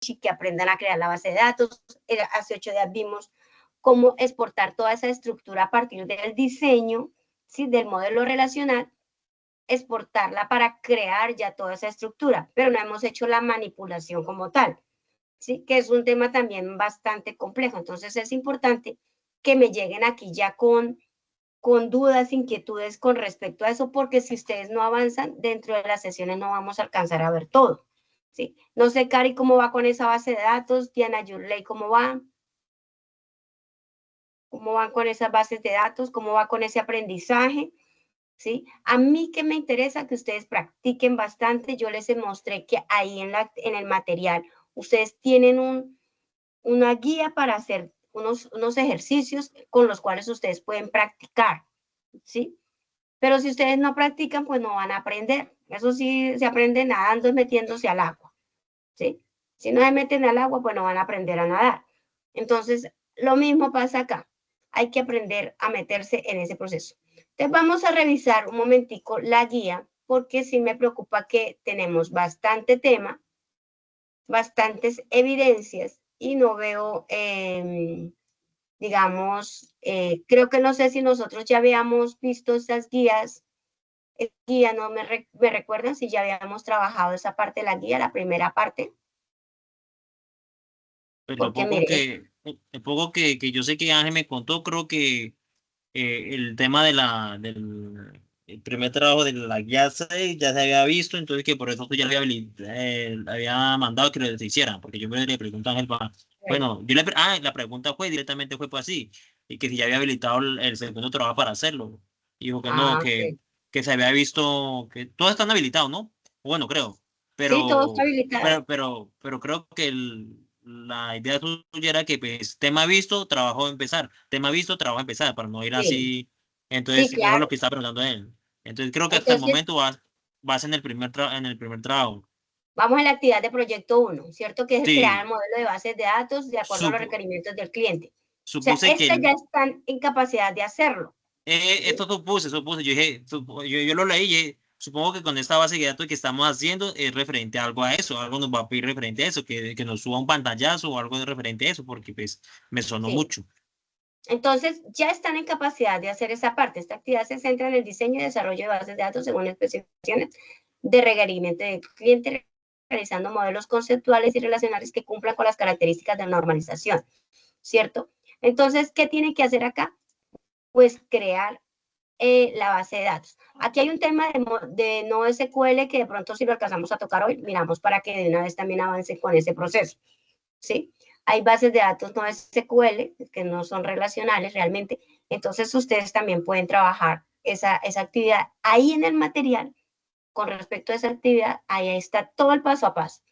Vinci, que aprendan a crear la base de datos. Hace 8 días vimos cómo exportar toda esa estructura a partir del diseño, ¿sí? Del modelo relacional, exportarla para crear ya toda esa estructura, pero no hemos hecho la manipulación como tal, ¿sí? Que es un tema también bastante complejo. Entonces es importante que me lleguen aquí ya con dudas, inquietudes con respecto a eso, porque si ustedes no avanzan dentro de las sesiones no vamos a alcanzar a ver todo, ¿sí? No sé, Cari, cómo va con esa base de datos, Diana Yurley, ¿cómo va? ¿Cómo van con esas bases de datos? ¿Cómo va con ese aprendizaje? ¿Sí? A mí que me interesa que ustedes practiquen bastante. Yo les mostré que ahí en el material ustedes tienen una guía para hacer unos ejercicios con los cuales ustedes pueden practicar, ¿sí? Pero si ustedes no practican, pues no van a aprender. Eso sí se aprende nadando y metiéndose al agua, ¿sí? Si no se meten al agua, pues no van a aprender a nadar. Entonces, lo mismo pasa acá. Hay que aprender a meterse en ese proceso. Entonces, vamos a revisar un momentico la guía, porque sí me preocupa que tenemos bastante tema, bastantes evidencias, y no veo, digamos, creo que no sé si nosotros ya habíamos visto esas guías. Guía, no me recuerdan si ya habíamos trabajado esa parte de la guía, la primera parte. Pues Porque mire, lo poco que yo sé que Ángel me contó, creo que el tema del el primer trabajo de la guía 6 ya se había visto, entonces que por eso tú ya había mandado que lo hicieran, porque yo me le pregunté a Ángel, bueno, la pregunta fue directamente fue pues así, y que si ya había habilitado el segundo trabajo para hacerlo. Y dijo que no, ok. que se había visto, que todos están habilitados, ¿no? Bueno, creo, Sí, todo está habilitado. pero creo que la idea tuya era que pues tema visto, trabajo a empezar, tema visto, trabajo a empezar, para no ir Sí, así. sí, Entonces, eso es lo claro. que está preguntando él. Entonces, creo que hasta el Entonces, momento vas en el en el primer trabajo. vamos a la actividad de proyecto 1, ¿cierto? Que es crear el Sí, modelo de bases de datos de acuerdo a los supo, requerimientos del cliente. O sea, supuse que estas ya están en capacidad de hacerlo, ¿sí? esto supuse, yo dije, yo lo leí y dije, supongo que con esta base de datos que estamos haciendo es referente a algo a eso, algo nos va a pedir referente a eso, que nos suba un pantallazo o algo de referente a eso, porque pues me sonó Sí. mucho. Entonces, ya están en capacidad de hacer esa parte. Esta actividad se centra en el diseño y desarrollo de bases de datos según especificaciones de requerimiento del cliente, realizando modelos conceptuales y relacionales que cumplan con las características de normalización, ¿cierto? Entonces, ¿qué tiene que hacer acá? Pues crear la base de datos. Aquí hay un tema de no SQL que de pronto si lo alcanzamos a tocar hoy, miramos para que de una vez también avance con ese proceso, ¿sí? Hay bases de datos no SQL, que no son relacionales realmente, entonces ustedes también pueden trabajar esa actividad ahí en el material. Con respecto a esa actividad, ahí está todo el paso a paso,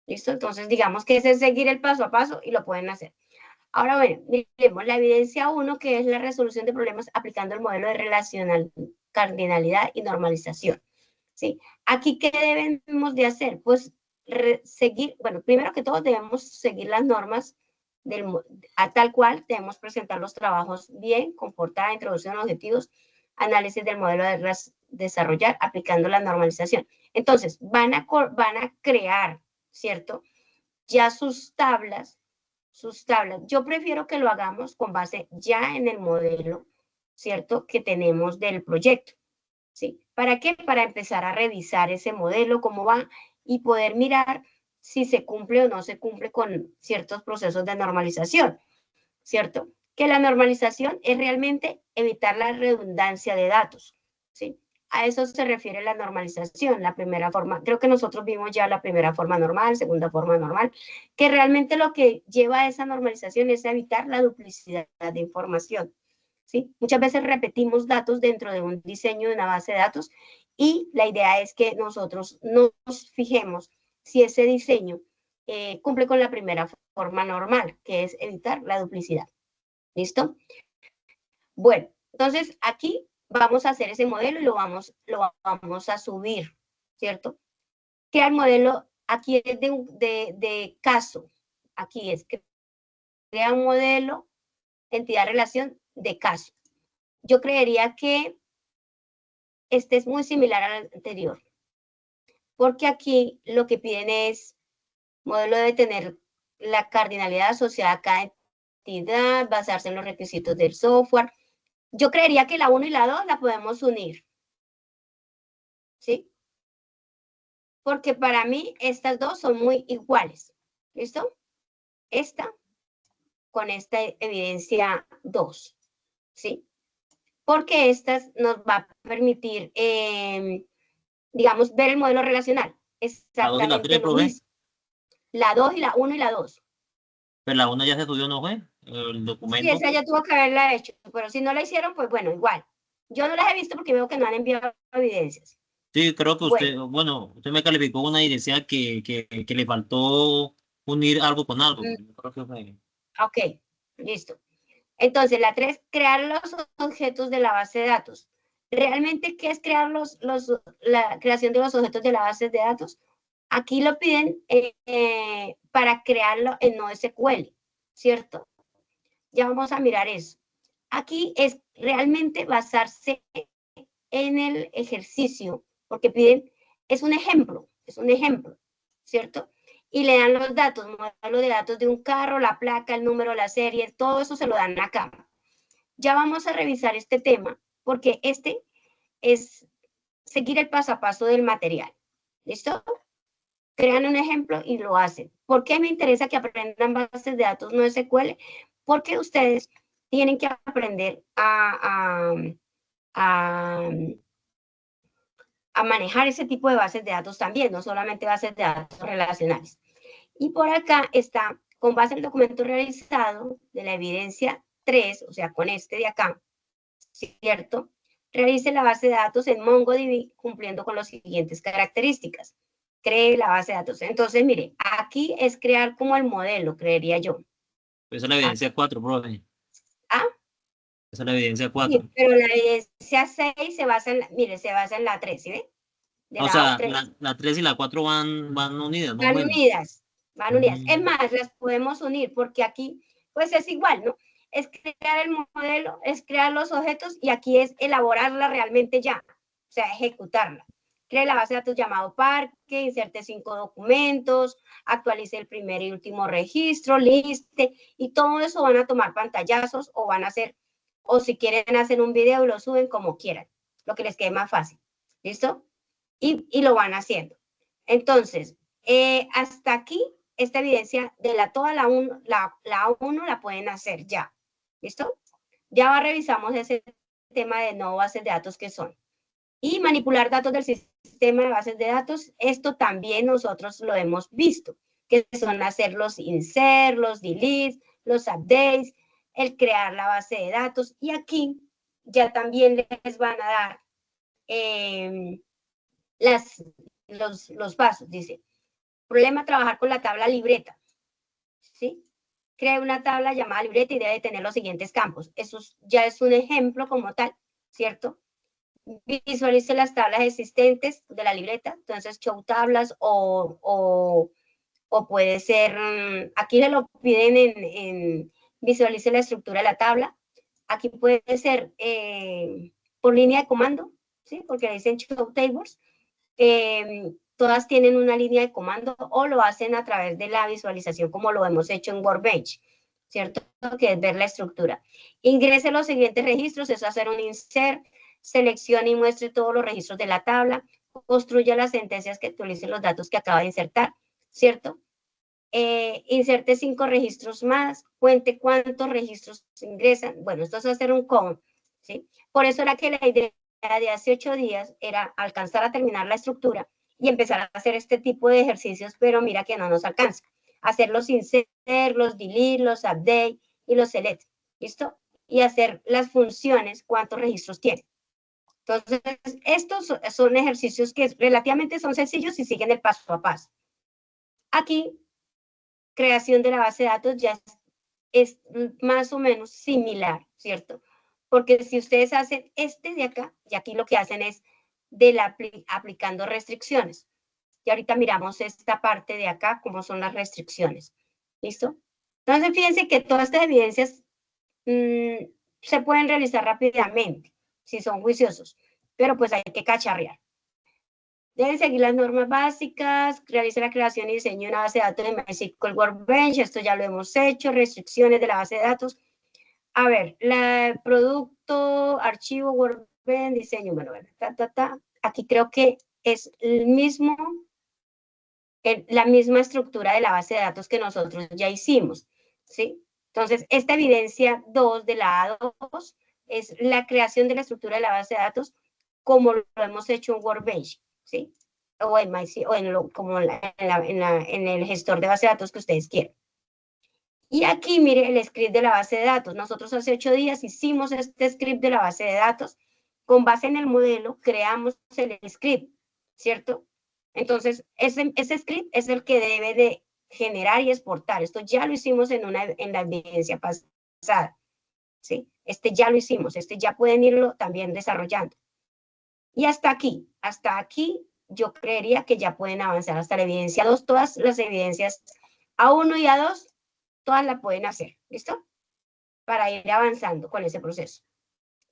¿listo? Entonces digamos que ese es seguir el paso a paso y lo pueden hacer. Ahora, bueno, miremos la evidencia 1, que es la resolución de problemas aplicando el modelo de relacional, cardinalidad y normalización, ¿sí? Aquí, ¿qué debemos de hacer? Pues seguir, bueno, primero que todo debemos seguir las normas a tal cual debemos presentar los trabajos bien, con portada, introducción, objetivos, análisis del modelo de desarrollar, aplicando la normalización. Entonces, van a crear, ¿cierto? Ya sus tablas. Yo prefiero que lo hagamos con base ya en el modelo, ¿cierto? Que tenemos del proyecto, ¿sí? ¿Para qué? Para empezar a revisar ese modelo, cómo va, y poder mirar si se cumple o no se cumple con ciertos procesos de normalización, ¿cierto? Que la normalización es realmente evitar la redundancia de datos, ¿sí? A eso se refiere la normalización, la primera forma. Creo que nosotros vimos ya la primera forma normal, segunda forma normal, que realmente lo que lleva a esa normalización es evitar la duplicidad de información, ¿sí? Muchas veces repetimos datos dentro de un diseño de una base de datos y la idea es que nosotros nos fijemos si ese diseño cumple con la primera forma normal, que es evitar la duplicidad. ¿Listo? Bueno, entonces aquí vamos a hacer ese modelo y lo vamos a subir, ¿cierto? Crea el modelo, aquí es de caso, aquí es crea un modelo, entidad, relación de caso. Yo creería que este es muy similar al anterior, porque aquí lo que piden es, modelo debe tener la cardinalidad asociada a cada entidad, basarse en los requisitos del software. Yo creería que la 1 y la 2 la podemos unir, ¿sí? Porque para mí estas dos son muy iguales, ¿listo? Esta con esta evidencia 2, ¿sí? Porque estas nos va a permitir, digamos, ver el modelo relacional. La 2 y la 3, Exactamente lo profe. mismo. La 2 y la 1 y la 2. Pero la 1 ya se estudió, ¿no fue? El Sí, documento. esa ya tuvo que haberla hecho, pero si no la hicieron, pues bueno, igual. Yo no las he visto porque veo que no han enviado evidencias. Sí, creo que Bueno, usted, bueno, usted me calificó una evidencia que le faltó unir algo con algo. Yo creo que fue. ok, listo. Entonces, la 3, crear los objetos de la base de datos. ¿Realmente qué es crear la creación de los objetos de la base de datos? Aquí lo piden para crearlo en NoSQL, ¿cierto? Ya vamos a mirar eso. Aquí es realmente basarse en el ejercicio, porque piden, es un ejemplo, ¿cierto? Y le dan los datos, modelo de datos de un carro, la placa, el número, la serie, todo eso se lo dan acá. Ya vamos a revisar este tema, porque este es seguir el paso a paso del material. ¿Listo? Crean un ejemplo y lo hacen. ¿Por qué me interesa que aprendan bases de datos no SQL? Porque ustedes tienen que aprender a manejar ese tipo de bases de datos también, no solamente bases de datos relacionales. Y por acá está, con base en el documento realizado de la evidencia 3, o sea, con este de acá, ¿cierto? Realice la base de datos en MongoDB cumpliendo con las siguientes características. Cree la base de datos. Entonces, mire, aquí es crear como el modelo, creería yo. Esa es la evidencia 4, profe. Ah, Esa es la evidencia sí, 4. pero la evidencia 6 se basa en, mire, se basa en la 3, ¿sí ve? De O la sea, 3. la 3 y la 4 van unidas, más o Van menos. unidas, van unidas. Es Mm. más, las podemos unir porque aquí, pues es igual, ¿no? Es crear el modelo, es crear los objetos y aquí es elaborarla realmente ya, o sea, ejecutarla. Cree la base de datos llamado parque, inserte 5 documentos, actualice el primer y último registro, liste, y todo eso van a tomar pantallazos o van a hacer, o si quieren hacer un video, lo suben como quieran, lo que les quede más fácil. ¿Listo? Y lo van haciendo. Entonces, hasta aquí, esta evidencia de toda la 1 la pueden hacer ya. ¿Listo? Ya revisamos ese tema de no bases de datos que son. Y manipular datos del sistema de bases de datos, esto también nosotros lo hemos visto, que son hacer los insert, los delete, los updates, el crear la base de datos. Y aquí ya también les van a dar los pasos. Dice, problema trabajar con la tabla libreta, ¿sí? Crea una tabla llamada libreta y debe tener los siguientes campos. Eso ya es un ejemplo como tal, ¿cierto? Visualice las tablas existentes de la libreta, entonces show tablas o puede ser, aquí le lo piden visualice la estructura de la tabla, aquí puede ser por línea de comando, ¿sí? Porque le dicen show tables, todas tienen una línea de comando o lo hacen a través de la visualización como lo hemos hecho en Workbench, ¿cierto? Que es ver la estructura. Ingrese los siguientes registros, es hacer un insert, seleccione y muestre todos los registros de la tabla, construya las sentencias que actualicen los datos que acaba de insertar, ¿cierto? Inserte 5 registros más, cuente cuántos registros ingresan. Bueno, esto es hacer un count, ¿sí? Por eso era que la idea de hace 8 días era alcanzar a terminar la estructura y empezar a hacer este tipo de ejercicios, pero mira que no nos alcanza. Hacer los insert, los delete, los update y los select, ¿listo? Y hacer las funciones, cuántos registros tiene. Entonces, estos son ejercicios que relativamente son sencillos y siguen el paso a paso. Aquí creación de la base de datos ya es más o menos similar, ¿cierto? Porque si ustedes hacen este de acá, y aquí lo que hacen es aplicando restricciones. Y ahorita miramos esta parte de acá, cómo son las restricciones. ¿Listo? Entonces, fíjense que todas estas evidencias se pueden realizar rápidamente, si son juiciosos, pero pues hay que cacharrear. Deben seguir las normas básicas, realice la creación y diseño de una base de datos de MySQL Workbench, esto ya lo hemos hecho, restricciones de la base de datos. A ver, producto, archivo, Workbench, diseño, bueno, aquí creo que es el mismo, la misma estructura de la base de datos que nosotros ya hicimos, ¿sí? Entonces, esta evidencia 2 de la A2 es la creación de la estructura de la base de datos como lo hemos hecho en Workbench, ¿sí? O en, como en el gestor de base de datos que ustedes quieran. Y aquí, mire, el script de la base de datos. Nosotros hace 8 días hicimos este script de la base de datos. Con base en el modelo, creamos el script, ¿cierto? Entonces, ese script es el que debe de generar y exportar. Esto ya lo hicimos en la evidencia pasada, ¿sí? Este ya lo hicimos, este ya pueden irlo también desarrollando. Y hasta aquí, yo creería que ya pueden avanzar hasta la evidencia 2. Todas las evidencias A1 y A2, todas la pueden hacer, ¿listo? Para ir avanzando con ese proceso.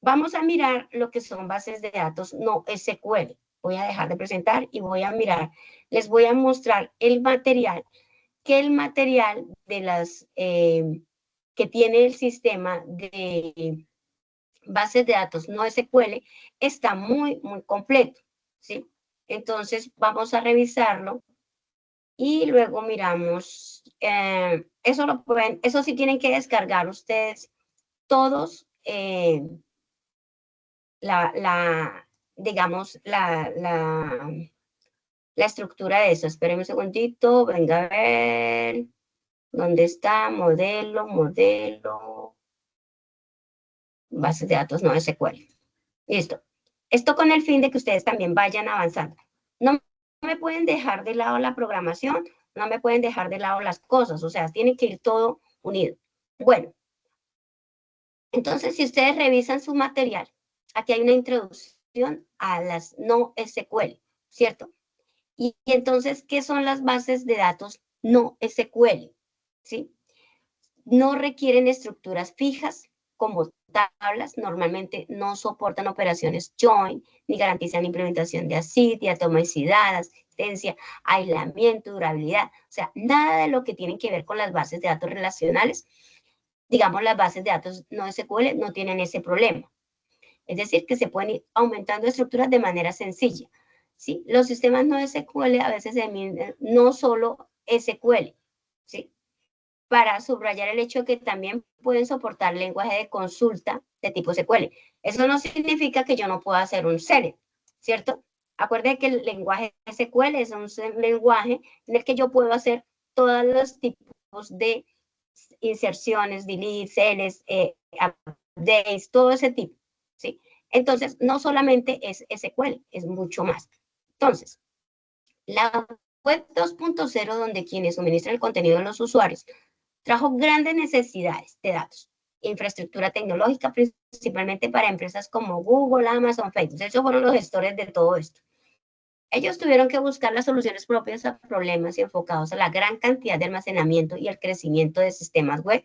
Vamos a mirar lo que son bases de datos no SQL. Voy a dejar de presentar y voy a mirar, les voy a mostrar el material, de las que tiene el sistema de bases de datos no SQL está muy completo, ¿sí? Entonces vamos a revisarlo y luego miramos, eso sí tienen que descargar ustedes todos digamos, la estructura de eso. Espérenme un segundito, venga a ver, ¿dónde está? Modelo, bases de datos no SQL. Listo. Esto con el fin de que ustedes también vayan avanzando. No me pueden dejar de lado la programación, no me pueden dejar de lado las cosas, o sea, tiene que ir todo unido. Bueno, entonces si ustedes revisan su material, aquí hay una introducción a las no SQL, ¿cierto? Y entonces, ¿qué son las bases de datos no SQL? ¿Sí? No requieren estructuras fijas como tablas, normalmente no soportan operaciones join, ni garantizan implementación de ACID, de atomicidad, asistencia, aislamiento, durabilidad, o sea, nada de lo que tienen que ver con las bases de datos relacionales, digamos, las bases de datos no SQL no tienen ese problema. Es decir, que se pueden ir aumentando estructuras de manera sencilla. ¿Sí? Los sistemas no SQL a veces se miden no solo SQL, ¿sí? Para subrayar el hecho que también pueden soportar lenguaje de consulta de tipo SQL. Eso no significa que yo no pueda hacer un select, ¿cierto? Acuérdense que el lenguaje SQL es un lenguaje en el que yo puedo hacer todos los tipos de inserciones, deletes, selects, updates, todo ese tipo, ¿sí? Entonces, no solamente es SQL, es mucho más. Entonces, la web 2.0, donde quienes suministran el contenido a los usuarios, trajo grandes necesidades de datos, infraestructura tecnológica, principalmente para empresas como Google, Amazon, Facebook. Esos fueron los gestores de todo esto. Ellos tuvieron que buscar las soluciones propias a problemas y enfocados a la gran cantidad de almacenamiento y el crecimiento de sistemas web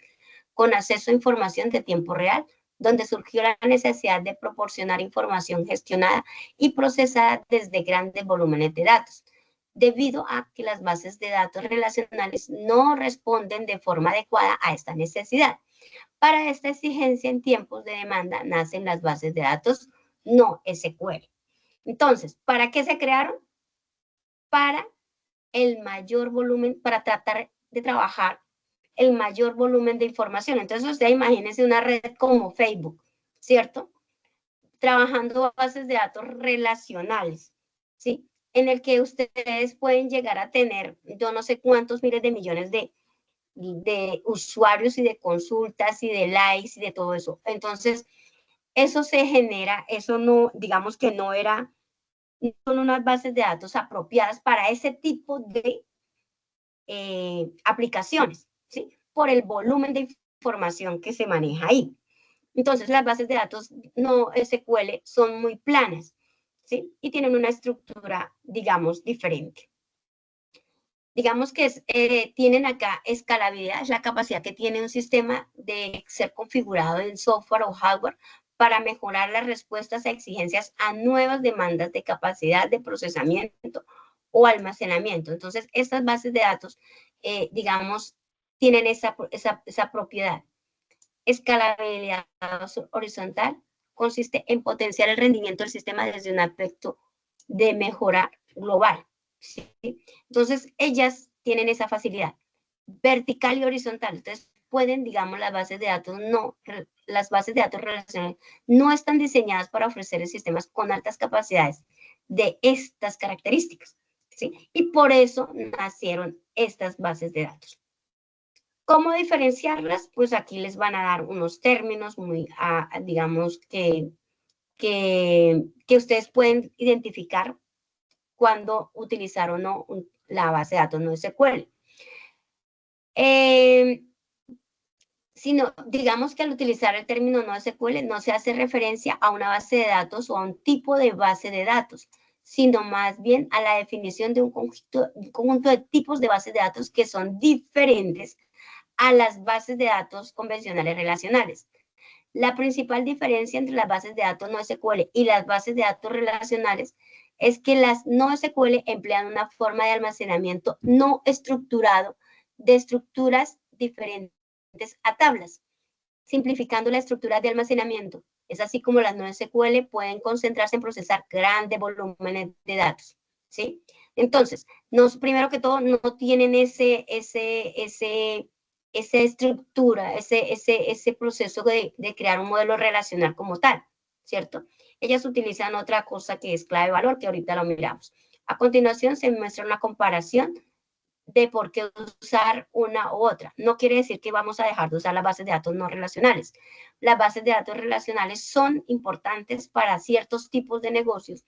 con acceso a información de tiempo real, donde surgió la necesidad de proporcionar información gestionada y procesada desde grandes volúmenes de datos, debido a que las bases de datos relacionales no responden de forma adecuada a esta necesidad. Para esta exigencia en tiempos de demanda nacen las bases de datos no SQL. Entonces, ¿para qué se crearon? Para el mayor volumen, para tratar de trabajar el mayor volumen de información. Entonces, usted imagínese una red como Facebook, ¿cierto? Trabajando bases de datos relacionales, ¿sí? En el que ustedes pueden llegar a tener, yo no sé cuántos miles de millones de usuarios y de consultas y de likes y de todo eso. Entonces, eso se genera, eso no, digamos que no son unas bases de datos apropiadas para ese tipo de aplicaciones, ¿sí? Por el volumen de información que se maneja ahí. Entonces, las bases de datos no SQL son muy planas, ¿sí? Y tienen una estructura, digamos, diferente. Digamos que tienen acá escalabilidad, es la capacidad que tiene un sistema de ser configurado en software o hardware para mejorar las respuestas a exigencias a nuevas demandas de capacidad de procesamiento o almacenamiento. Entonces, estas bases de datos, digamos, tienen esa propiedad. Escalabilidad horizontal consiste en potenciar el rendimiento del sistema desde un aspecto de mejora global, ¿sí? Entonces, ellas tienen esa facilidad. Vertical y horizontal. Entonces, pueden, digamos, las bases de datos relacionales no están diseñadas para ofrecer sistemas con altas capacidades de estas características, ¿sí? Y por eso nacieron estas bases de datos. ¿Cómo diferenciarlas? Pues aquí les van a dar unos términos muy, digamos, que ustedes pueden identificar cuando utilizar o no la base de datos NoSQL. Sino, digamos que al utilizar el término NoSQL no se hace referencia a una base de datos o a un tipo de base de datos, sino más bien a la definición de un conjunto de tipos de bases de datos que son diferentes a las bases de datos convencionales relacionales. La principal diferencia entre las bases de datos NoSQL y las bases de datos relacionales es que las NoSQL emplean una forma de almacenamiento no estructurado de estructuras diferentes a tablas, simplificando la estructura de almacenamiento. Es así como las NoSQL pueden concentrarse en procesar grandes volúmenes de datos, ¿sí? Entonces, primero que todo, no tienen esa estructura, ese proceso de crear un modelo relacional como tal, ¿cierto? Ellas utilizan otra cosa que es clave valor, que ahorita lo miramos. A continuación se muestra una comparación de por qué usar una u otra. No quiere decir que vamos a dejar de usar las bases de datos no relacionales. Las bases de datos relacionales son importantes para ciertos tipos de negocios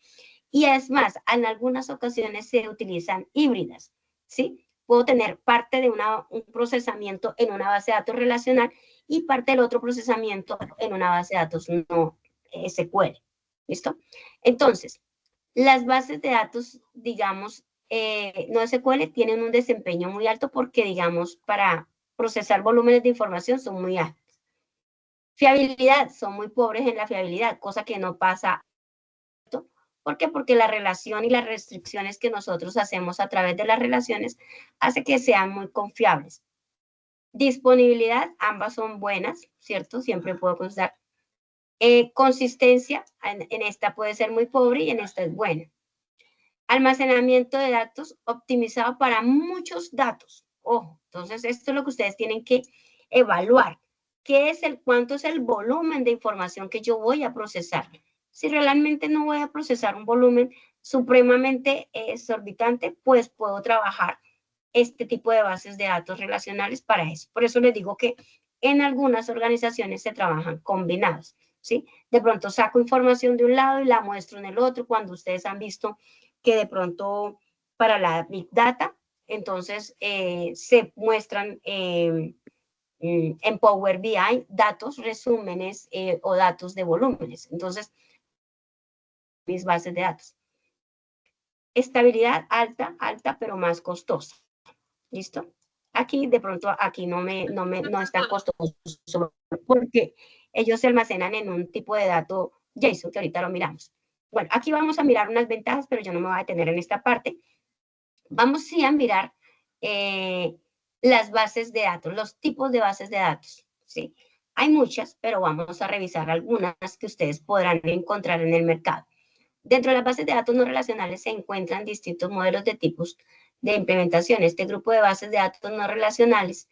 y es más, en algunas ocasiones se utilizan híbridas, ¿sí? Puedo tener parte de un procesamiento en una base de datos relacional y parte del otro procesamiento en una base de datos no SQL. ¿Listo? Entonces, las bases de datos, digamos, NoSQL tienen un desempeño muy alto porque, digamos, para procesar volúmenes de información son muy altos. Fiabilidad, son muy pobres en la fiabilidad, cosa que no pasa. ¿Por qué? Porque la relación y las restricciones que nosotros hacemos a través de las relaciones hace que sean muy confiables. Disponibilidad, ambas son buenas, ¿cierto? Siempre puedo considerar. Consistencia, en esta puede ser muy pobre y en esta es buena. Almacenamiento de datos optimizado para muchos datos. Ojo, entonces esto es lo que ustedes tienen que evaluar. ¿Cuánto es el volumen de información que yo voy a procesar? Si realmente no voy a procesar un volumen supremamente exorbitante, pues puedo trabajar este tipo de bases de datos relacionales para eso. Por eso les digo que en algunas organizaciones se trabajan combinados, ¿sí? De pronto saco información de un lado y la muestro en el otro, cuando ustedes han visto que de pronto para la Big Data, entonces se muestran en Power BI datos, resúmenes o datos de volúmenes. Entonces, mis bases de datos. Estabilidad alta, pero más costosa. ¿Listo? Aquí, de pronto, aquí no es tan costoso porque ellos se almacenan en un tipo de dato JSON, que ahorita lo miramos. Bueno, aquí vamos a mirar unas ventajas, pero yo no me voy a detener en esta parte. Vamos sí a mirar las bases de datos, los tipos de bases de datos, ¿sí? Hay muchas, pero vamos a revisar algunas que ustedes podrán encontrar en el mercado. Dentro de las bases de datos no relacionales se encuentran distintos modelos de tipos de implementación. Este grupo de bases de datos no relacionales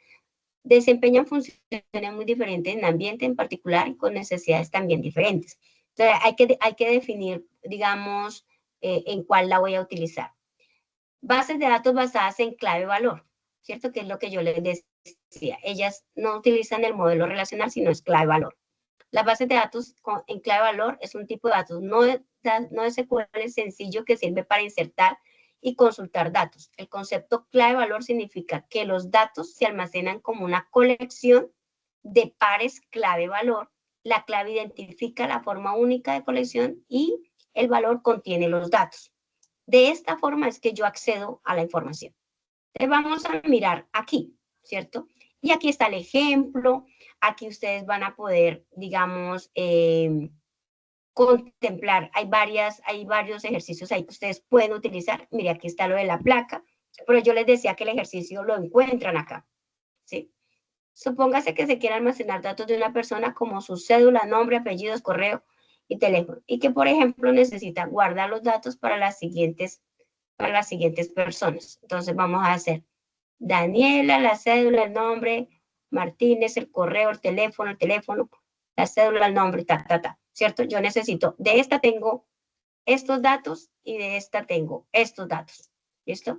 desempeñan funciones muy diferentes en ambiente en particular y con necesidades también diferentes. Entonces, hay que definir, digamos, en cuál la voy a utilizar. Bases de datos basadas en clave valor, ¿cierto? Que es lo que yo les decía. Ellas no utilizan el modelo relacional, sino es clave valor. Las bases de datos en clave valor es un tipo de datos no SQL sencillo que sirve para insertar y consultar datos. El concepto clave valor significa que los datos se almacenan como una colección de pares clave valor. La clave identifica la forma única de colección y el valor contiene los datos. De esta forma es que yo accedo a la información. Entonces vamos a mirar aquí, ¿cierto? Y aquí está el ejemplo. Aquí ustedes van a poder, digamos, contemplar. Hay varios ejercicios ahí que ustedes pueden utilizar. Mire, aquí está lo de la placa, pero yo les decía que el ejercicio lo encuentran acá, ¿sí? Supóngase que se quiera almacenar datos de una persona como su cédula, nombre, apellidos, correo y teléfono, y que, por ejemplo, necesita guardar los datos para las siguientes personas. Entonces vamos a hacer Daniela, la cédula, el nombre, Martínez, el correo, el teléfono, la cédula, el nombre, ¿cierto? Yo necesito, de esta tengo estos datos y de esta tengo estos datos, ¿listo?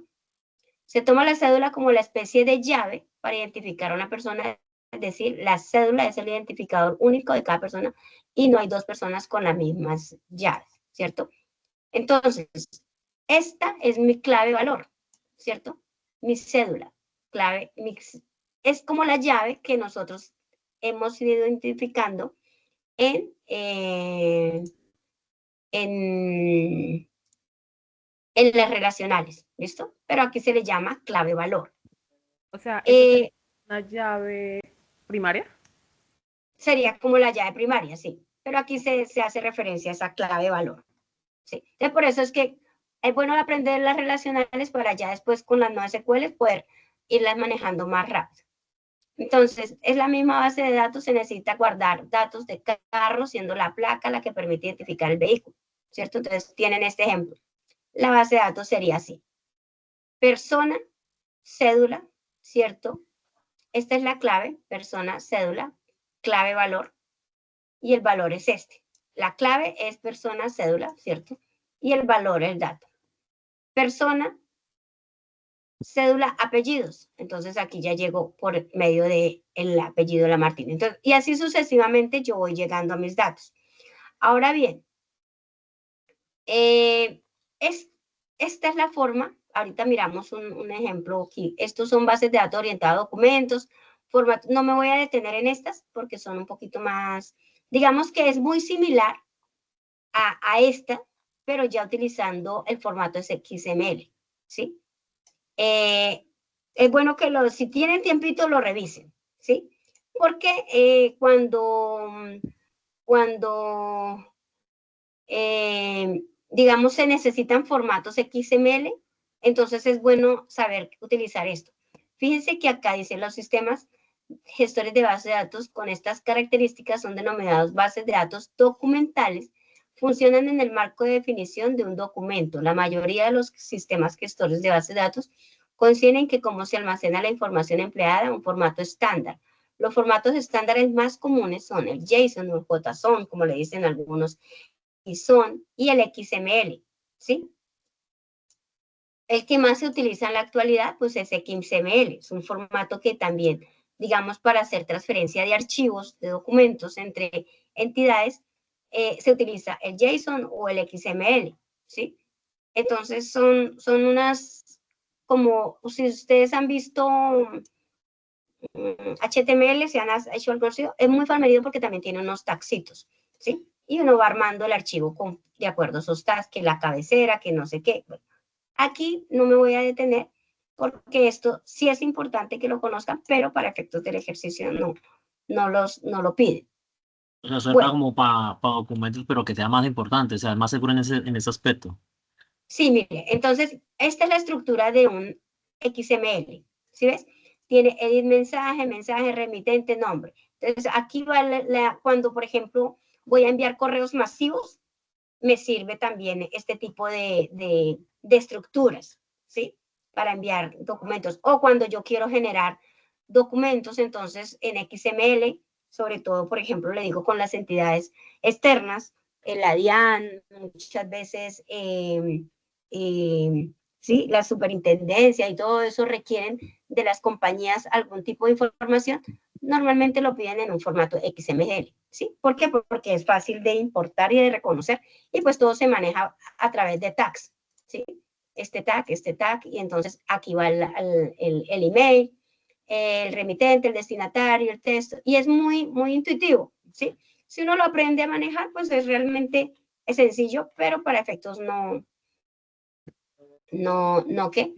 Se toma la cédula como la especie de llave para identificar a una persona, es decir, la cédula es el identificador único de cada persona y no hay dos personas con las mismas llaves, ¿cierto? Entonces, esta es mi clave valor, ¿cierto? Mi cédula, clave, es como la llave que nosotros hemos ido identificando en las relacionales, ¿listo? Pero aquí se le llama clave valor. O sea, ¿eso es una llave primaria? Sería como la llave primaria, sí. Pero aquí se hace referencia a esa clave valor. ¿Sí? Entonces, por eso es que es bueno aprender las relacionales para ya después con las no SQL poder irlas manejando más rápido. Entonces, es la misma base de datos, se necesita guardar datos de carro, siendo la placa la que permite identificar el vehículo, ¿cierto? Entonces, tienen este ejemplo. La base de datos sería así. Persona, cédula, ¿cierto? Esta es la clave, persona, cédula, clave, valor, y el valor es este. La clave es persona, cédula, ¿cierto? Y el valor es dato. Persona, cédula, apellidos. Entonces aquí ya llegó por medio del apellido de la Martínez. Entonces, y así sucesivamente yo voy llegando a mis datos. Ahora bien, esta es la forma. Ahorita miramos un ejemplo aquí. Estos son bases de datos orientadas a documentos. No me voy a detener en estas porque son un poquito más, digamos que es muy similar a esta, pero ya utilizando el formato XML, ¿sí? Es bueno que si tienen tiempito lo revisen, ¿sí? Porque cuando digamos, se necesitan formatos XML, entonces es bueno saber utilizar esto. Fíjense que acá dice los sistemas gestores de bases de datos con estas características son denominados bases de datos documentales, funcionan en el marco de definición de un documento. La mayoría de los sistemas gestores de bases de datos consideran que como se almacena la información empleada en un formato estándar. Los formatos estándares más comunes son el JSON o el JSON, como le dicen algunos, y el XML, ¿sí? El que más se utiliza en la actualidad, pues es XML, es un formato que también, digamos, para hacer transferencia de archivos, de documentos entre entidades, se utiliza el JSON o el XML, ¿sí? Entonces son unas, como si ustedes han visto HTML, se han hecho algo así, es muy familiar porque también tiene unos taxitos, ¿sí? Y uno va armando el archivo de acuerdo a esos tags, que la cabecera, que no sé qué. Bueno, aquí no me voy a detener porque esto sí es importante que lo conozcan, pero para efectos del ejercicio no lo piden. O sea, eso es Bueno, como para documentos, pero que sea más importante, o sea, más seguro en ese aspecto. sí, mire, entonces esta es la estructura de un XML, ¿sí ves? Tiene edit mensaje, remitente, nombre. Entonces aquí va cuando, por ejemplo, voy a enviar correos masivos, me sirve también este tipo de estructuras, ¿sí? Para enviar documentos. O cuando yo quiero generar documentos, entonces en XML, sobre todo, por ejemplo, le digo con las entidades externas, la DIAN, muchas veces, ¿sí? La superintendencia y todo eso requieren de las compañías algún tipo de información. Normalmente lo piden en un formato XML, ¿sí? ¿Por qué? Porque es fácil de importar y de reconocer y pues todo se maneja a través de tags, ¿sí? Este tag, y entonces aquí va el email, el remitente, el destinatario, el texto, y es muy, muy intuitivo, ¿sí? Si uno lo aprende a manejar, pues es realmente sencillo, pero para efectos ¿qué?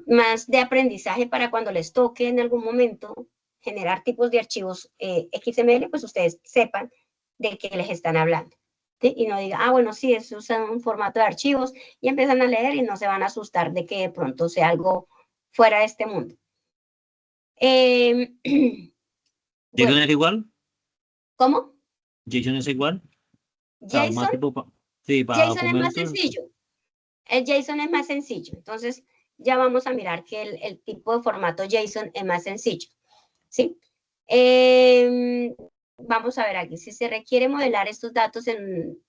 más de aprendizaje para cuando les toque en algún momento generar tipos de archivos XML, pues ustedes sepan de qué les están hablando. ¿Sí? Y no digan, bueno, sí, es un formato de archivos, y empiezan a leer y no se van a asustar de que de pronto sea algo fuera de este mundo. ¿JSON es igual? ¿Cómo? ¿JSON es igual? JSON, Sí, para JSON es más documentos. sencillo. El JSON es más sencillo. Entonces, ya vamos a mirar que el tipo de formato JSON es más sencillo. ¿Sí? Vamos a ver aquí. Si se requiere modelar estos datos en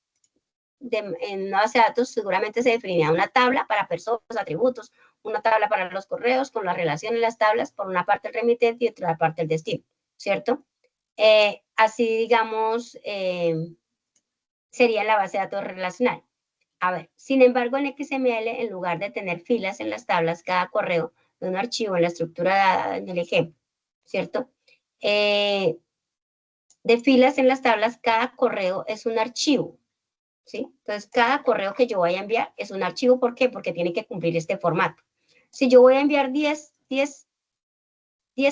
una base de datos, seguramente se definirá una tabla para personas, atributos, una tabla para los correos, con la relación en las tablas, por una parte el remitente y otra parte el destino, ¿cierto? Así, digamos, sería la base de datos relacional. A ver, sin embargo, en XML, en lugar de tener filas en las tablas, cada correo de un archivo en la estructura dada en el ejemplo, ¿cierto? De filas en las tablas, cada correo es un archivo, ¿sí? Entonces, cada correo que yo vaya a enviar es un archivo. ¿Por qué? Porque tiene que cumplir este formato. Si yo voy a enviar 10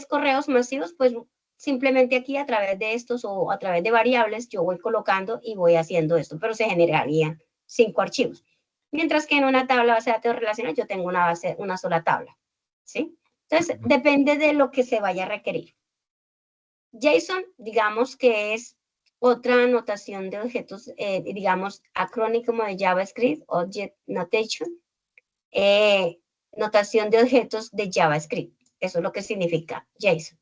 correos masivos, pues simplemente aquí a través de estos o a través de variables, yo voy colocando y voy haciendo esto, pero se generarían 5 archivos. Mientras que en una tabla base de datos relacional yo tengo una sola tabla, ¿sí? Entonces, depende de lo que se vaya a requerir. JSON, digamos que es otra notación de objetos, digamos, acrónimo de JavaScript, Object Notation, notación de objetos de JavaScript. Eso es lo que significa JSON.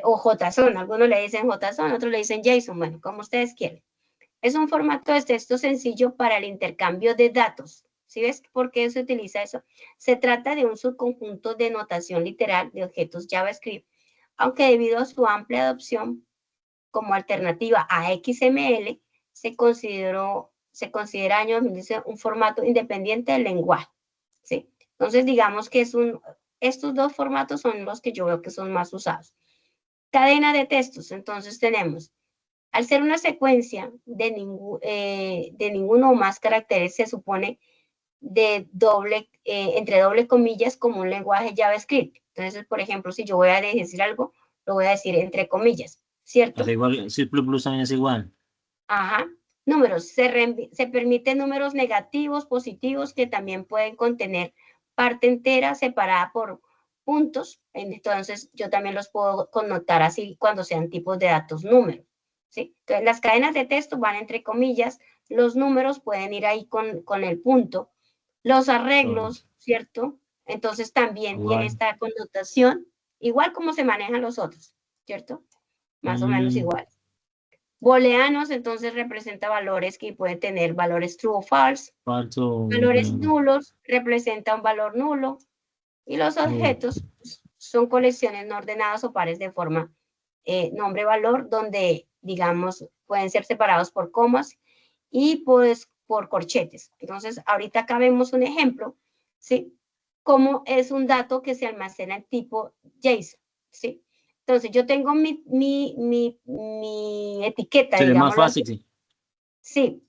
O JSON, algunos le dicen JSON, otros le dicen JSON, bueno, como ustedes quieran. Es un formato de texto sencillo para el intercambio de datos. ¿Sí ves por qué se utiliza eso? Se trata de un subconjunto de notación literal de objetos JavaScript, aunque debido a su amplia adopción como alternativa a XML, se considera año 2010 un formato independiente del lenguaje, ¿sí? Entonces, digamos que estos dos formatos son los que yo veo que son más usados. Cadena de textos, entonces tenemos, al ser una secuencia de ninguno o más caracteres, se supone entre doble comillas, como un lenguaje JavaScript. Entonces, por ejemplo, si yo voy a decir algo, lo voy a decir entre comillas, ¿cierto? Es igual, C++ también es igual. Ajá. Números. Se permiten números negativos, positivos, que también pueden contener parte entera separada por puntos. Entonces, yo también los puedo connotar así cuando sean tipos de datos números, ¿sí? Entonces, las cadenas de texto van entre comillas, los números pueden ir ahí con el punto. Los arreglos, ¿cierto? Entonces, también tiene esta connotación, igual como se manejan los otros, ¿cierto? Más o menos igual. Booleanos, entonces representa valores que pueden tener valores true o false. Valores nulos representa un valor nulo. Y los objetos son colecciones no ordenadas o pares de forma nombre-valor, donde, digamos, pueden ser separados por comas y pues por corchetes. Entonces, ahorita acá vemos un ejemplo, ¿sí? Cómo es un dato que se almacena en tipo JSON, ¿sí? Entonces, yo tengo mi etiqueta, Sería más digámoslo fácil, así. sí. Sí,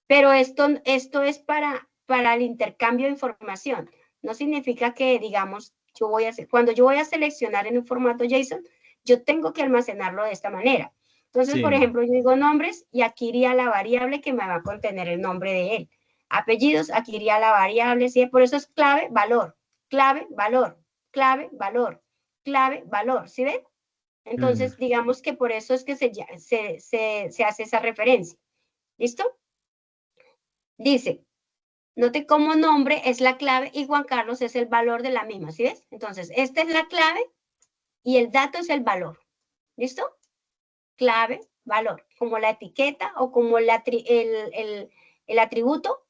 pero esto es para el intercambio de información. No significa que, digamos, cuando yo voy a seleccionar en un formato JSON, yo tengo que almacenarlo de esta manera. Entonces, Sí. por ejemplo, yo digo nombres y aquí iría la variable que me va a contener el nombre de él. Apellidos, aquí iría la variable, ¿sí? Por eso es clave, valor, clave, valor, clave, valor, clave, valor, ¿sí ven? Entonces, digamos que por eso es que se hace esa referencia. ¿Listo? Dice, note cómo nombre es la clave y Juan Carlos es el valor de la misma, ¿sí ves? Entonces, esta es la clave y el dato es el valor. ¿Listo? Clave, valor, como la etiqueta o como el atributo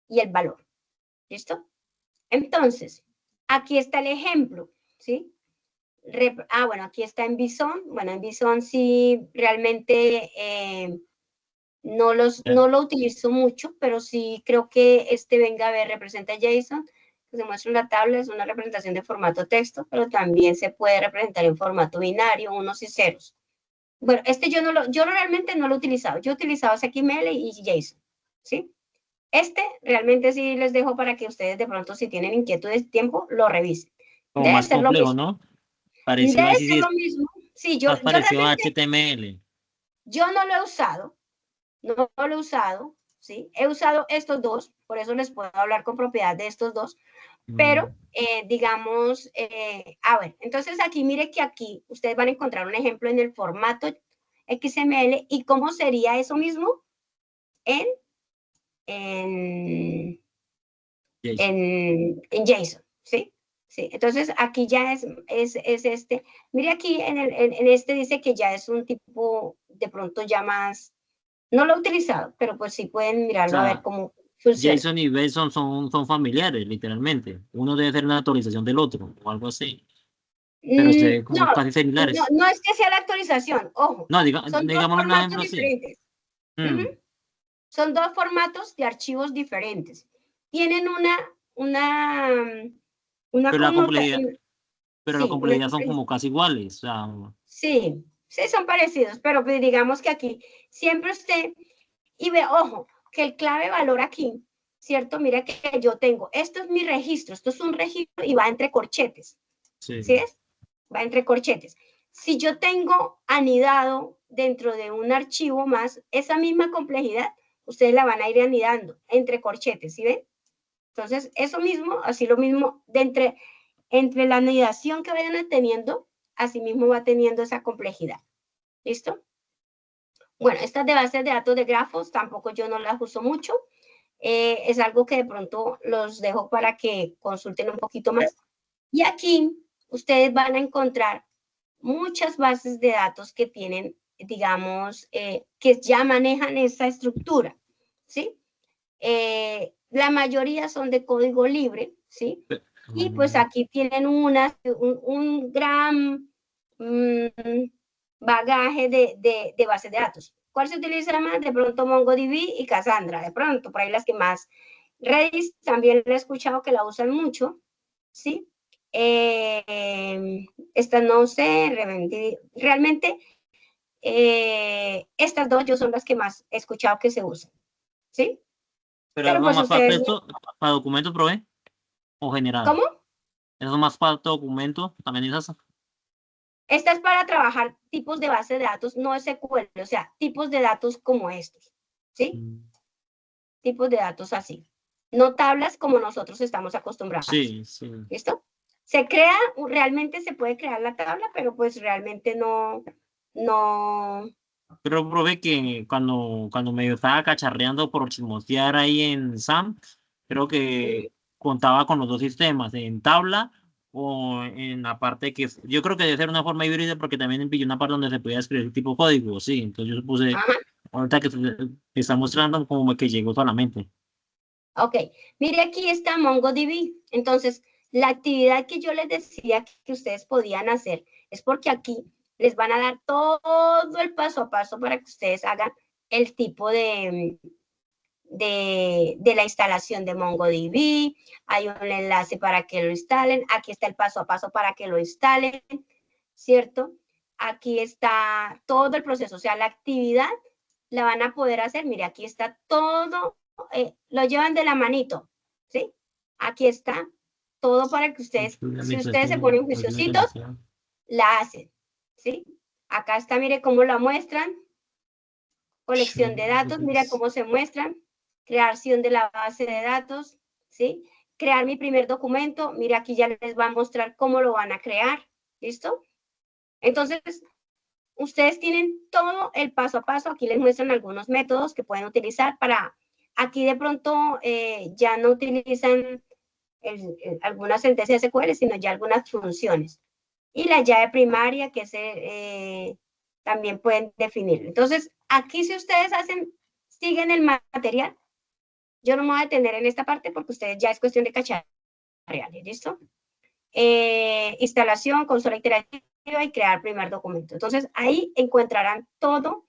y el valor. ¿Listo? Entonces, aquí está el ejemplo, ¿sí? Bueno, aquí está en Bison. Bueno, en Bison sí realmente no lo utilizo mucho, pero sí creo que venga a ver, representa JSON, que se muestra en la tabla, es una representación de formato texto, pero también se puede representar en formato binario, unos y ceros. Bueno, yo realmente no lo he utilizado. Yo he utilizado XML y JSON, ¿sí? Realmente sí les dejo para que ustedes de pronto, si tienen inquietudes de tiempo, lo revisen. Como Debe más ser lo complejo, mismo. ¿no? Debe Parecido así, ser sí, lo es mismo. Sí, más yo parecido a realmente, HTML. yo no lo he usado, no lo he usado, ¿sí? He usado estos dos, por eso les puedo hablar con propiedad de estos dos, pero digamos, a ver, entonces aquí mire que aquí ustedes van a encontrar un ejemplo en el formato XML y cómo sería eso mismo en, en, JSON. en JSON, ¿sí? Sí, entonces aquí ya es este. Mire aquí en este dice que ya es un tipo de pronto ya más, no lo he utilizado, pero pues sí pueden O mirarlo a ver sea, cómo funciona. JSON y JSON son familiares, literalmente. Uno debe ser una actualización del otro, o algo así. Pero se ve No, como casi no, similares. no es que sea la actualización, ojo, No, son dos digámoslo un formatos ejemplo así. diferentes. Mm, Ujú. Son dos formatos de archivos diferentes. Tienen una Pero la complejidad, connotación, pero la sí, una complejidad son como casi iguales. O sea, sí, sí son parecidos, pero pues digamos que aquí siempre usted, y ve, ojo, que el clave valor aquí, ¿cierto? Mira que yo tengo, esto es mi registro, esto es un registro y va entre corchetes, ¿sí sí. es? Va entre corchetes. Si yo tengo anidado dentro de un archivo más, esa misma complejidad, ustedes la van a ir anidando entre corchetes, ¿sí ven? Entonces, eso mismo, así lo mismo, entre la anidación que vayan teniendo, así mismo va teniendo esa complejidad. ¿Listo? Bueno, estas de bases de datos de grafos tampoco yo no las uso mucho. Es algo que de pronto los dejo para que consulten un poquito más. Y aquí ustedes van a encontrar muchas bases de datos que tienen, digamos, que ya manejan esa estructura, ¿sí? La mayoría son de código libre, ¿sí? Y pues aquí tienen un gran bagaje de bases de datos. ¿Cuál se utiliza más? De pronto MongoDB y Cassandra, de pronto, por ahí las que más. Redis también he escuchado que la usan mucho, ¿sí? Esta no sé, realmente estas dos yo son las que más he escuchado que se usan, ¿sí? Pero Pero eso pues más para ustedes, texto, para documentos, probé, o general. ¿cómo? Eso más para documentos, también es eso. Esta es para trabajar tipos de base de datos, no SQL, o sea, tipos de datos como estos, ¿sí? Tipos de datos así. No tablas como nosotros estamos acostumbrados. Sí, sí. ¿Listo? Se crea, realmente se puede crear la tabla, pero pues realmente no. Pero probé que cuando me estaba cacharreando por chismosear ahí en SAM, creo que contaba con los dos sistemas, en tabla o en la parte que yo creo que debe ser una forma híbrida porque también pillé una parte donde se podía escribir tipo código, sí. Entonces yo puse, Ajá, ahorita que está mostrando como que llegó solamente. ok. Mire, aquí está MongoDB. Entonces, la actividad que yo les decía que ustedes podían hacer es porque aquí les van a dar todo el paso a paso para que ustedes hagan el tipo de la instalación de MongoDB. Hay un enlace para que lo instalen. Aquí está el paso a paso para que lo instalen, ¿cierto? Aquí está todo el proceso, o sea, la actividad la van a poder hacer. Mire, aquí está todo, lo llevan de la manito, ¿sí? Aquí está todo para que ustedes, si ustedes se ponen juiciositos, la hacen, ¿sí? Acá está, mire cómo la muestran, colección de datos, mira cómo se muestran, creación de la base de datos, ¿sí? Crear mi primer documento, mira aquí ya les va a mostrar cómo lo van a crear, ¿listo? Entonces, ustedes tienen todo el paso a paso, aquí les muestran algunos métodos que pueden utilizar para, aquí de pronto ya no utilizan algunas sentencias SQL, sino ya algunas funciones. Y la llave primaria que se también pueden definir. Entonces, aquí si ustedes siguen el material, yo no me voy a detener en esta parte porque ustedes ya es cuestión de cachar reales, ¿listo? Instalación, consola iterativa y crear primer documento. Entonces, ahí encontrarán todo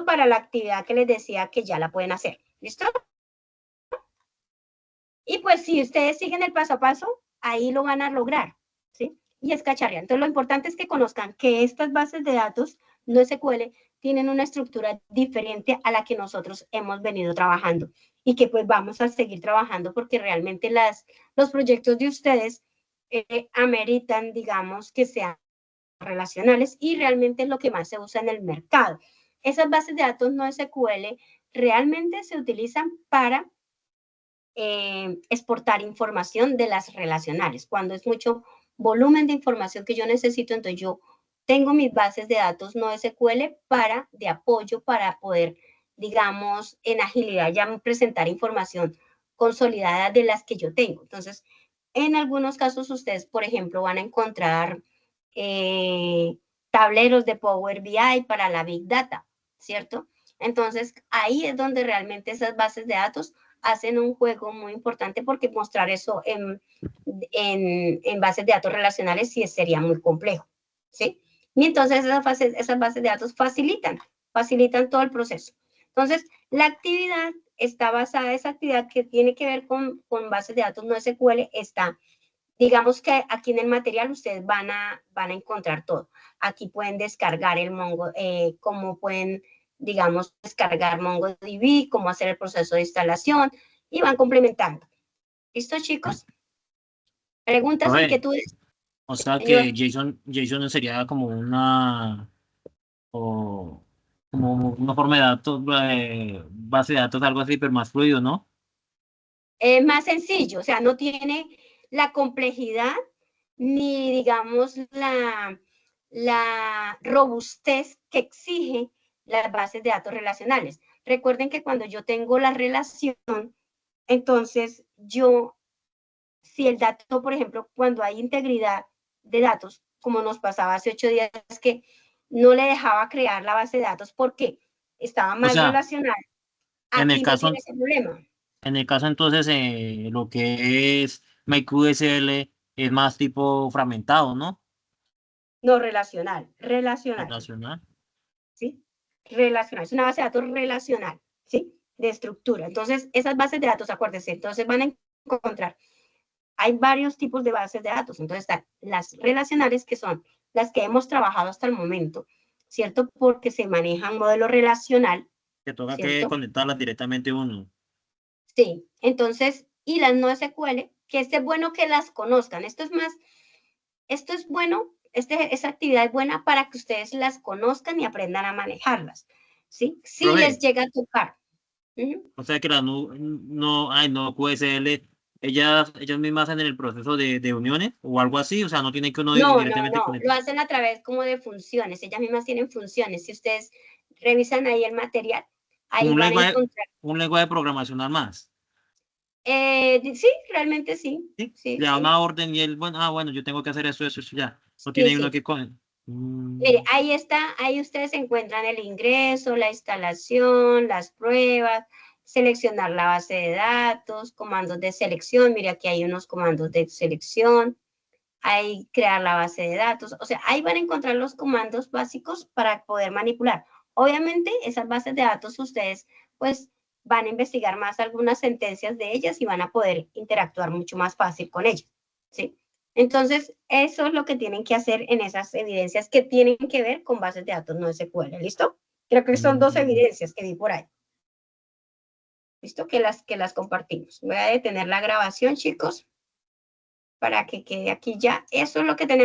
para la actividad que les decía que ya la pueden hacer, ¿listo? Y pues si ustedes siguen el paso a paso, ahí lo van a lograr, ¿sí? Y es cacharrear. Entonces, lo importante es que conozcan que estas bases de datos no SQL tienen una estructura diferente a la que nosotros hemos venido trabajando y que pues vamos a seguir trabajando porque realmente los proyectos de ustedes ameritan, digamos, que sean relacionales y realmente es lo que más se usa en el mercado. Esas bases de datos no SQL realmente se utilizan para exportar información de las relacionales. Cuando es mucho volumen de información que yo necesito, entonces yo tengo mis bases de datos no SQL de apoyo para poder, digamos, en agilidad ya presentar información consolidada de las que yo tengo. Entonces, en algunos casos ustedes, por ejemplo, van a encontrar tableros de Power BI para la Big Data, ¿cierto? Entonces, ahí es donde realmente esas bases de datos hacen un juego muy importante porque mostrar eso en bases de datos relacionales sí sería muy complejo, ¿sí? Y entonces esas bases de datos facilitan todo el proceso. Entonces, la actividad está basada, esa actividad que tiene que ver con bases de datos no SQL está, digamos que aquí en el material ustedes van a encontrar todo. Aquí pueden descargar el Mongo, cómo pueden, digamos, descargar MongoDB, cómo hacer el proceso de instalación y van complementando. ¿Listo, chicos? ¿Preguntas, Profe, inquietudes? o sea Señor. que JSON sería como una, o como una forma de datos, base de datos, algo así, pero más fluido, ¿no? Es más sencillo, o sea, no tiene la complejidad ni, digamos, la robustez que exige las bases de datos relacionales. Recuerden que cuando yo tengo la relación, entonces yo, si el dato, por ejemplo, cuando hay integridad de datos, como nos pasaba hace 8 días, que no le dejaba crear la base de datos porque estaba O mal sea, relacional, en el aquí no tiene caso, ese problema. en el caso entonces, lo que es MyQSL es más tipo fragmentado, ¿no? No, relacional, Relacional. ¿sí? Relacional, es una base de datos relacional, ¿sí? De estructura. Entonces, esas bases de datos, acuérdense, entonces van a encontrar, hay varios tipos de bases de datos. Entonces, están las relacionales, que son las que hemos trabajado hasta el momento, ¿cierto? Porque se maneja un modelo relacional, Que toca que ¿cierto? conectarlas directamente uno. Sí, entonces, y las no SQL, que es bueno que las conozcan. Esto es bueno, esa actividad es buena para que ustedes las conozcan y aprendan a manejarlas, ¿sí? Si les Profe, llega a tocar. Uh-huh. o sea que las no QSL, ellas mismas hacen el proceso de uniones o algo así, o sea, no tiene que uno No, directamente lo conectar. hacen a través como de funciones, ellas mismas tienen funciones. Si ustedes revisan ahí el material, ahí Un van a lenguaje, encontrar. un lenguaje programacional más. Sí, realmente sí, ¿Sí? sí, Le da sí, una orden y él, bueno, bueno, yo tengo que hacer eso, ya. No sí, tiene uno sí. que con. Mire, ahí está, ahí ustedes encuentran el ingreso, la instalación, las pruebas, seleccionar la base de datos, comandos de selección. Mire, aquí hay unos comandos de selección, hay crear la base de datos. O sea, ahí van a encontrar los comandos básicos para poder manipular. Obviamente, esas bases de datos ustedes, pues, van a investigar más algunas sentencias de ellas y van a poder interactuar mucho más fácil con ellas, ¿sí? Entonces, eso es lo que tienen que hacer en esas evidencias que tienen que ver con bases de datos no SQL, ¿listo? Creo que son 2 Mm. evidencias que vi por ahí. ¿Listo? Que las compartimos. Voy a detener la grabación, chicos, para que quede aquí ya. Eso es lo que tenemos.